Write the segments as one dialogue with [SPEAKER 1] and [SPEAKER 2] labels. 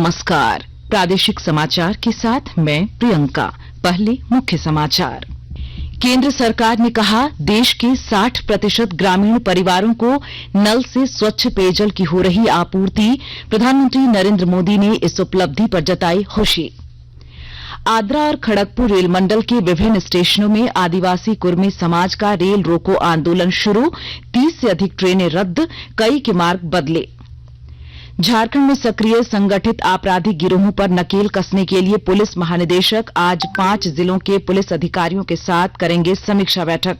[SPEAKER 1] नमस्कार। प्रादेशिक समाचार के साथ मैं प्रियंका। पहले मुख्य समाचार। केंद्र सरकार ने कहा, देश के 60% ग्रामीण परिवारों को नल से स्वच्छ पेयजल की हो रही आपूर्ति। प्रधानमंत्री नरेंद्र मोदी ने इस उपलब्धि पर जताई खुशी। आद्रा और खड़गपुर रेल मंडल के विभिन्न स्टेशनों में आदिवासी कुर्मी समाज का रेल रोको आंदोलन शुरू। 30 से अधिक ट्रेनें रद्द, कई के मार्ग बदले। झारखंड में सक्रिय संगठित आपराधिक गिरोहों पर नकेल कसने के लिए पुलिस महानिदेशक आज 5 जिलों के पुलिस अधिकारियों के साथ करेंगे समीक्षा बैठक।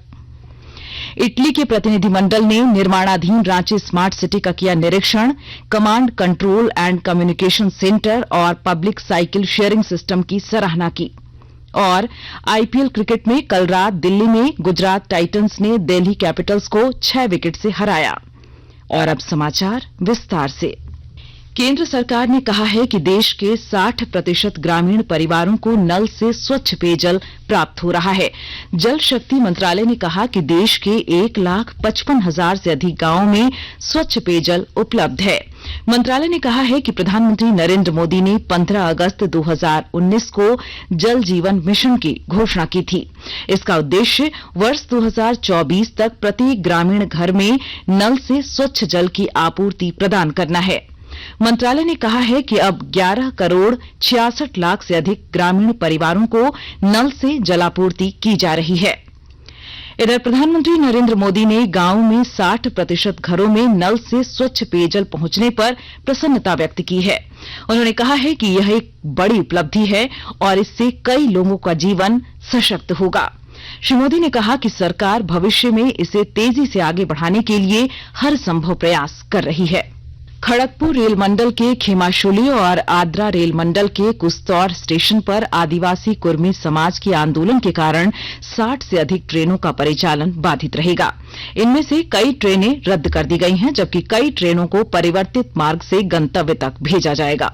[SPEAKER 1] इटली के प्रतिनिधिमंडल ने निर्माणाधीन रांची स्मार्ट सिटी का किया निरीक्षण। Command control and communication centre और पब्लिक साइकिल शेयरिंग सिस्टम की सराहना की। और आईपीएल क्रिकेट में कल रात दिल्ली में गुजरात टाइटंस ने दिल्ली कैपिटल्स को 6 विकेट से हराया। और अब समाचार विस्तार से। केंद्र सरकार ने कहा है कि देश के 60% ग्रामीण परिवारों को नल से स्वच्छ पेयजल प्राप्त हो रहा है। जल शक्ति मंत्रालय ने कहा कि देश के 1,55,000 से अधिक गांवों में स्वच्छ पेयजल उपलब्ध है। मंत्रालय ने कहा है कि प्रधानमंत्री नरेंद्र मोदी ने 15 अगस्त 2019 को जल जीवन मिशन की घोषणा की थी। इसका उद्देश्य वर्ष 2024 तक प्रत्येक ग्रामीण घर में नल से स्वच्छ जल की आपूर्ति प्रदान करना है। मंत्रालय ने कहा है कि अब 11 करोड़ 66 लाख से अधिक ग्रामीण परिवारों को नल से जलापूर्ति की जा रही है। इधर प्रधानमंत्री नरेंद्र मोदी ने गांवों में 60% घरों में नल से स्वच्छ पेयजल पहुंचने पर प्रसन्नता व्यक्त की है। उन्होंने कहा है कि यह एक बड़ी उपलब्धि है और इससे कई लोगों का जीवन सशक्त होगा। श्री मोदी ने कहा कि सरकार भविष्य में इसे तेजी से आगे बढ़ाने के लिए हर संभव प्रयास कर रही है। खड़गपुर रेल मंडल के खेमाशुली और आद्रा रेल मंडल के कुस्तौर स्टेशन पर आदिवासी कुर्मी समाज के आंदोलन के कारण 60 से अधिक ट्रेनों का परिचालन बाधित रहेगा। इनमें से कई ट्रेनें रद्द कर दी गई हैं, जबकि कई ट्रेनों को परिवर्तित मार्ग से गंतव्य तक भेजा जाएगा।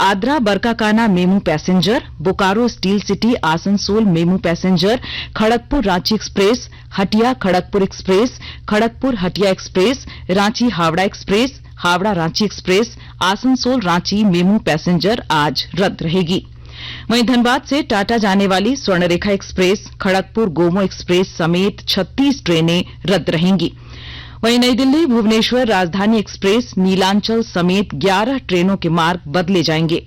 [SPEAKER 1] Adra Barkakana MEMU passenger, Bokaro steel city Asansol MEMU passenger, Kharagpur Ranchi express, Hatia Kharagpur express, Kharagpur Hatia express, Ranchi Howrah express, Howrah Ranchi express, Asansol Ranchi MEMU passenger आज रद्द रहेगी। वहीं धनबाद से टाटा जाने वाली स्वर्णरेखा एक्सप्रेस, खड़गपुर गोमो एक्सप्रेस समेत 36 ट्रेनें रद्द रहेंगी। वहीं नई दिल्ली भुवनेश्वर राजधानी एक्सप्रेस, नीलांचल समेत 11 ट्रेनों के मार्ग बदले जाएंगे।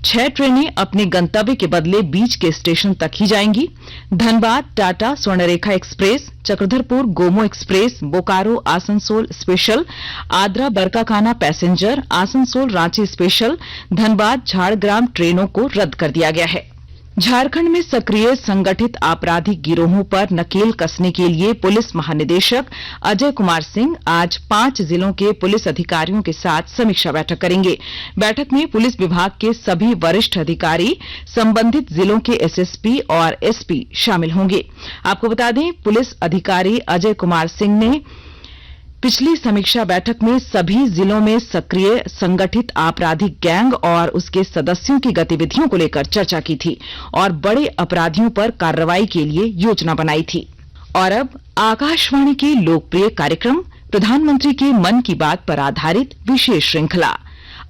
[SPEAKER 1] 6 ट्रेनें अपने गंतव्य के बदले बीच के स्टेशन तक ही जाएंगी। Dhanbad Tata Swarnarekha express, Chakradharpur Gomoh express, Bokaro Asansol special, Adra Barkakana passenger, Asansol Ranchi special, Dhanbad Jhargram ट्रेनों को रद्द कर दिया गया है। झारखंड में सक्रिय संगठित आपराधिक गिरोहों पर नकेल कसने के लिए पुलिस महानिदेशक अजय कुमार सिंह आज 5 जिलों के पुलिस अधिकारियों के साथ समीक्षा बैठक करेंगे। बैठक में पुलिस विभाग के सभी वरिष्ठ अधिकारी, संबंधित जिलों के एसएसपी और एसपी शामिल होंगे। आपको बता दें, पुलिस अधिकारी अजय कुमार सिंह ने पिछली समीक्षा बैठक में सभी जिलों में सक्रिय संगठित आपराधिक गैंग और उसके सदस्यों की गतिविधियों को लेकर चर्चा की थी और बड़े अपराधियों पर कार्रवाई के लिए योजना बनाई थी। और अब आकाशवाणी के लोकप्रिय कार्यक्रम प्रधानमंत्री के मन की बात पर आधारित विशेष श्रृंखला।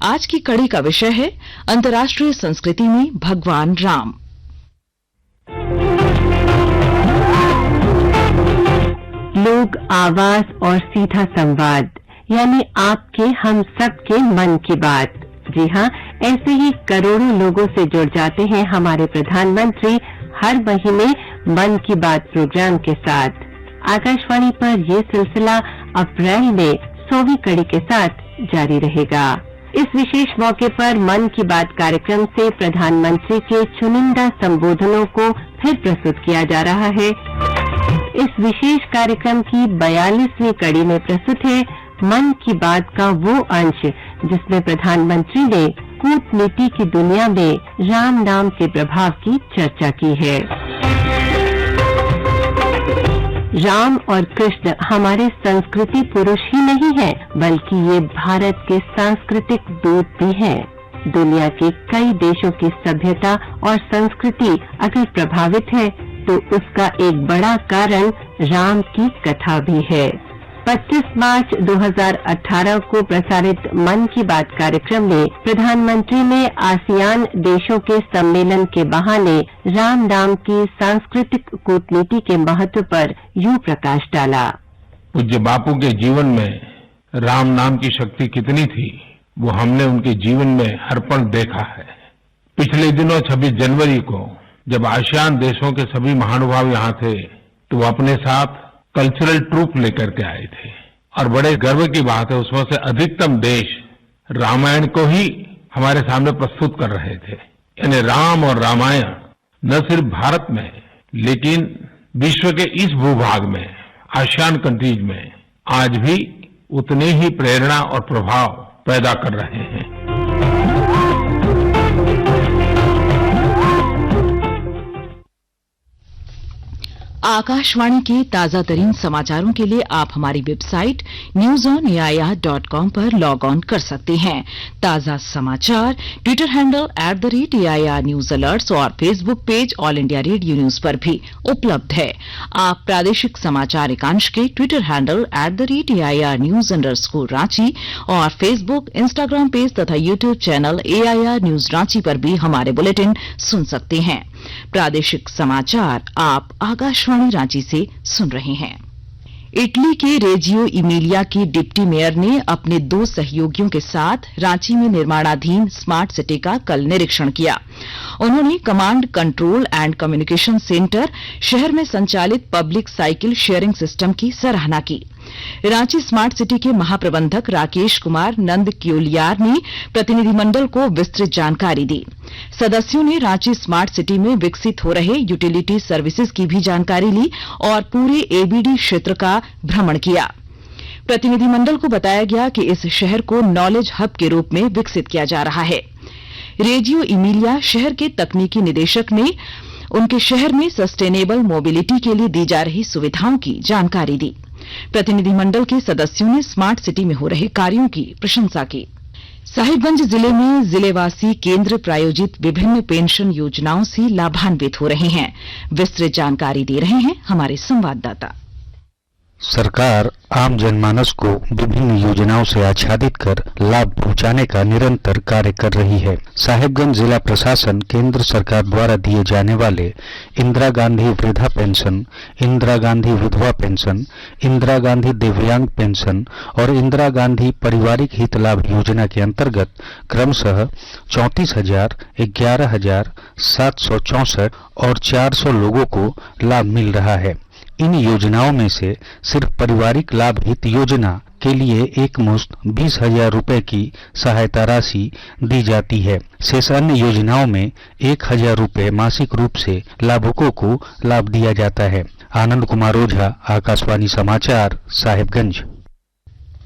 [SPEAKER 1] आज की कड़ी का विषय है अंतर्राष्ट्रीय संस्कृति में भगवान राम।
[SPEAKER 2] लोक आवाज और सीधा संवाद, यानी आपके हम सबके मन की बात। जी हाँ, ऐसे ही करोड़ों लोगों से जुड़ जाते हैं हमारे प्रधानमंत्री हर महीने मन की बात प्रोग्राम के साथ। आकाशवाणी पर ये सिलसिला अप्रैल में 100वीं कड़ी के साथ जारी रहेगा। इस विशेष मौके पर मन की बात कार्यक्रम से प्रधानमंत्री के चुनिंदा संबोधनों को फिर प्रस्तुत किया जा रहा है। इस विशेष कार्यक्रम की 42वीं कड़ी में प्रस्तुत है मन की बात का वो अंश जिसमें प्रधानमंत्री ने कूटनीति की दुनिया में राम नाम के प्रभाव की चर्चा की है। राम और कृष्ण हमारे संस्कृति पुरुष ही नहीं है, बल्कि ये भारत के सांस्कृतिक दूत भी हैं। दुनिया के कई देशों की सभ्यता और संस्कृति अगर प्रभावित है तो उसका एक बड़ा कारण राम की कथा भी है। 25 मार्च 2018 को प्रसारित मन की बात कार्यक्रम में प्रधानमंत्री ने आसियान देशों के सम्मेलन के बहाने राम नाम की सांस्कृतिक कूटनीति के महत्व पर यूं प्रकाश डाला।
[SPEAKER 3] पूज्य बापू के जीवन में राम नाम की शक्ति कितनी थी, वो हमने उनके जीवन में हर पल देखा है। पिछले दिनों 26 जनवरी को जब आसियान देशों के सभी महानुभाव यहाँ थे, तो वो अपने साथ कल्चरल ट्रूप लेकर के आए थे और बड़े गर्व की बात है, उसमें से अधिकतम देश रामायण को ही हमारे सामने प्रस्तुत कर रहे थे। यानी राम और रामायण न सिर्फ भारत में लेकिन विश्व के इस भूभाग में, आसियान कंट्रीज में आज भी उतने ही प्रेरणा और प्रभाव पैदा कर रहे हैं।
[SPEAKER 1] आकाशवाणी के ताजा तरीन समाचारों के लिए आप हमारी वेबसाइट newsonair.com पर लॉग ऑन कर सकते हैं। ताजा समाचार Twitter handle @AIR news alerts और Facebook page all India radio news पर भी उपलब्ध है। आप प्रादेशिक समाचार एकांश के Twitter handle @AIR news _Ranchi और फेसबुक, इंस्टाग्राम पेज तथा YouTube channel AIR news Ranchi पर भी हमारे बुलेटिन सुन सकते हैं। प्रादेशिक समाचार आप आकाशवाणी रांची से सुन रहे हैं। इटली के रेजियो इमिलिया की डिप्टी मेयर ने अपने 2 सहयोगियों के साथ रांची में निर्माणाधीन स्मार्ट सिटी का कल निरीक्षण किया। उन्होंने command control and communication centre, शहर में संचालित पब्लिक साइकिल शेयरिंग सिस्टम की सराहना की। रांची स्मार्ट सिटी के महाप्रबंधक राकेश कुमार नंद क्योलियार ने प्रतिनिधिमंडल को विस्तृत जानकारी दी। सदस्यों ने रांची स्मार्ट सिटी में विकसित हो रहे यूटिलिटी सर्विसेज की भी जानकारी ली और पूरे एबीडी क्षेत्र का भ्रमण किया। प्रतिनिधिमंडल को बताया गया कि इस शहर को नॉलेज हब के रूप में विकसित किया जा रहा है। रेजियो इमिलिया शहर के तकनीकी निदेशक ने उनके शहर में सस्टेनेबल मोबिलिटी के लिए दी जा रही सुविधाओं की जानकारी दी। प्रतिनिधिमंडल के सदस्यों ने स्मार्ट सिटी में हो रहे कार्यों की प्रशंसा की। साहिबगंज जिले में जिलेवासी केंद्र प्रायोजित विभिन्न पेंशन योजनाओं से लाभान्वित हो रहे हैं। विस्तृत जानकारी दे रहे हैं हमारे संवाददाता।
[SPEAKER 4] सरकार आम जनमानस को विभिन्न योजनाओं से आच्छादित कर लाभ पहुंचाने का निरंतर कार्य कर रही है। साहिबगंज जिला प्रशासन केंद्र सरकार द्वारा दिए जाने वाले इंदिरा गांधी वृद्धा पेंशन, इंदिरा गांधी विधवा पेंशन, इंदिरा गांधी दिव्यांग पेंशन और इंदिरा गांधी पारिवारिक हित लाभ योजना के अंतर्गत क्रमशः 34,000, 11,000, 764 और 400 लोगों को लाभ मिल रहा है। इन योजनाओं में से सिर्फ पारिवारिक लाभ हित योजना के लिए एक मुश्त 20,000 रुपए की सहायता राशि दी जाती है। शेष अन्य योजनाओं में 1,000 रुपए मासिक रूप से लाभुकों को लाभ दिया जाता है। आनंद कुमार ओझा, आकाशवाणी समाचार, साहिबगंज।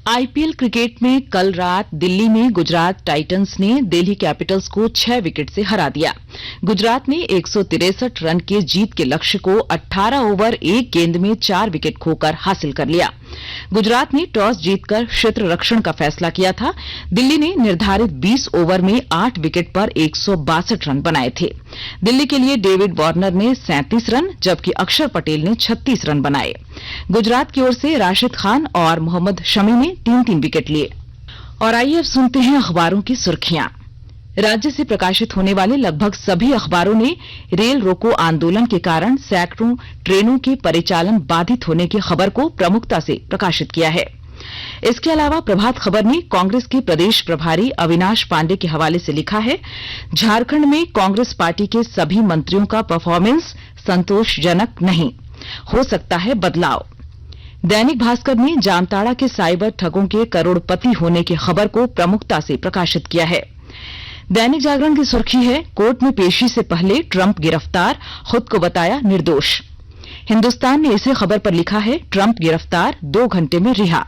[SPEAKER 1] आईपीएल क्रिकेट में कल रात दिल्ली में गुजरात टाइटंस ने दिल्ली कैपिटल्स को 6 विकेट से हरा दिया। गुजरात ने 163 रन के जीत के लक्ष्य को 18 ओवर 1 गेंद में 4 विकेट खोकर हासिल कर लिया। गुजरात ने टॉस जीतकर क्षेत्र रक्षण का फैसला किया था। दिल्ली ने निर्धारित 20 ओवर में 8 विकेट पर 162 रन बनाए थे। दिल्ली के लिए डेविड वार्नर ने 37 रन जबकि अक्षर पटेल ने 36 रन बनाए। गुजरात की ओर से राशिद खान और मोहम्मद शमी ने 3-3 विकेट लिए। और आइए अब सुनते हैं अखबारों की सुर्खियां। राज्य से प्रकाशित होने वाले लगभग सभी अखबारों ने रेल रोको आंदोलन के कारण सैकड़ों ट्रेनों के परिचालन बाधित होने की खबर को प्रमुखता से प्रकाशित किया है। इसके अलावा प्रभात खबर ने कांग्रेस के प्रदेश प्रभारी अविनाश पांडे के हवाले से लिखा है, झारखंड में कांग्रेस पार्टी के सभी मंत्रियों का परफॉर्मेंस संतोषजनक नहीं, हो सकता है बदलाव। दैनिक भास्कर ने जामताड़ा के साइबर ठगों के करोड़पति होने की खबर को प्रमुखता से प्रकाशित किया है। दैनिक जागरण की सुर्खी है, कोर्ट में पेशी से पहले ट्रंप गिरफ्तार, खुद को बताया निर्दोष। हिंदुस्तान ने इसी खबर पर लिखा है, ट्रंप गिरफ्तार, 2 घंटे में रिहा।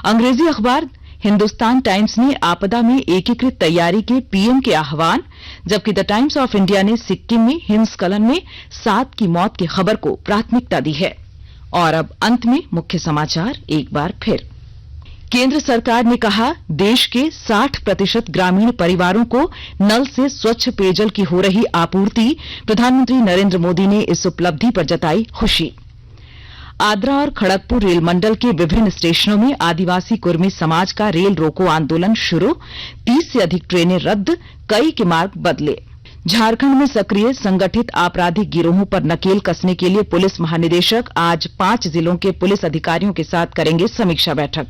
[SPEAKER 1] अंग्रेजी अखबार हिंदुस्तान टाइम्स ने आपदा में एकीकृत तैयारी के पीएम के आह्वान, जबकि द टाइम्स ऑफ इंडिया ने सिक्किम में हिमस्खलन में 7 की मौत की खबर को प्राथमिकता दी है। और अब अंत में मुख्य समाचार एक बार फिर। केंद्र सरकार ने कहा, देश के 60% ग्रामीण परिवारों को नल से स्वच्छ पेयजल की हो रही आपूर्ति। प्रधानमंत्री नरेंद्र मोदी ने इस उपलब्धि पर जताई खुशी। आद्रा और खड़गपुर रेल मंडल के विभिन्न स्टेशनों में आदिवासी कुर्मी समाज का रेल रोको आंदोलन शुरू, 30 से अधिक ट्रेनें रद्द, कई के मार्ग बदले। झारखंड में सक्रिय संगठित आपराधिक गिरोहों पर नकेल कसने के लिए पुलिस महानिदेशक आज 5 जिलों के पुलिस अधिकारियों के साथ करेंगे समीक्षा बैठक।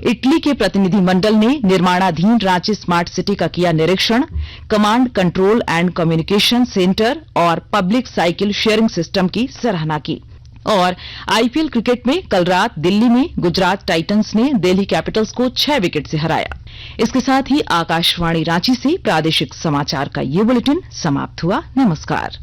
[SPEAKER 1] इटली के प्रतिनिधिमंडल ने निर्माणाधीन रांची स्मार्ट सिटी का किया निरीक्षण, command control and communication centre और पब्लिक साइकिल शेयरिंग सिस्टम की सराहना की। और आईपीएल क्रिकेट में कल रात दिल्ली में गुजरात टाइटंस ने दिल्ली कैपिटल्स को 6 विकेट से हराया। इसके साथ ही आकाशवाणी रांची से प्रादेशिक समाचार का ये बुलेटिन समाप्त हुआ। नमस्कार।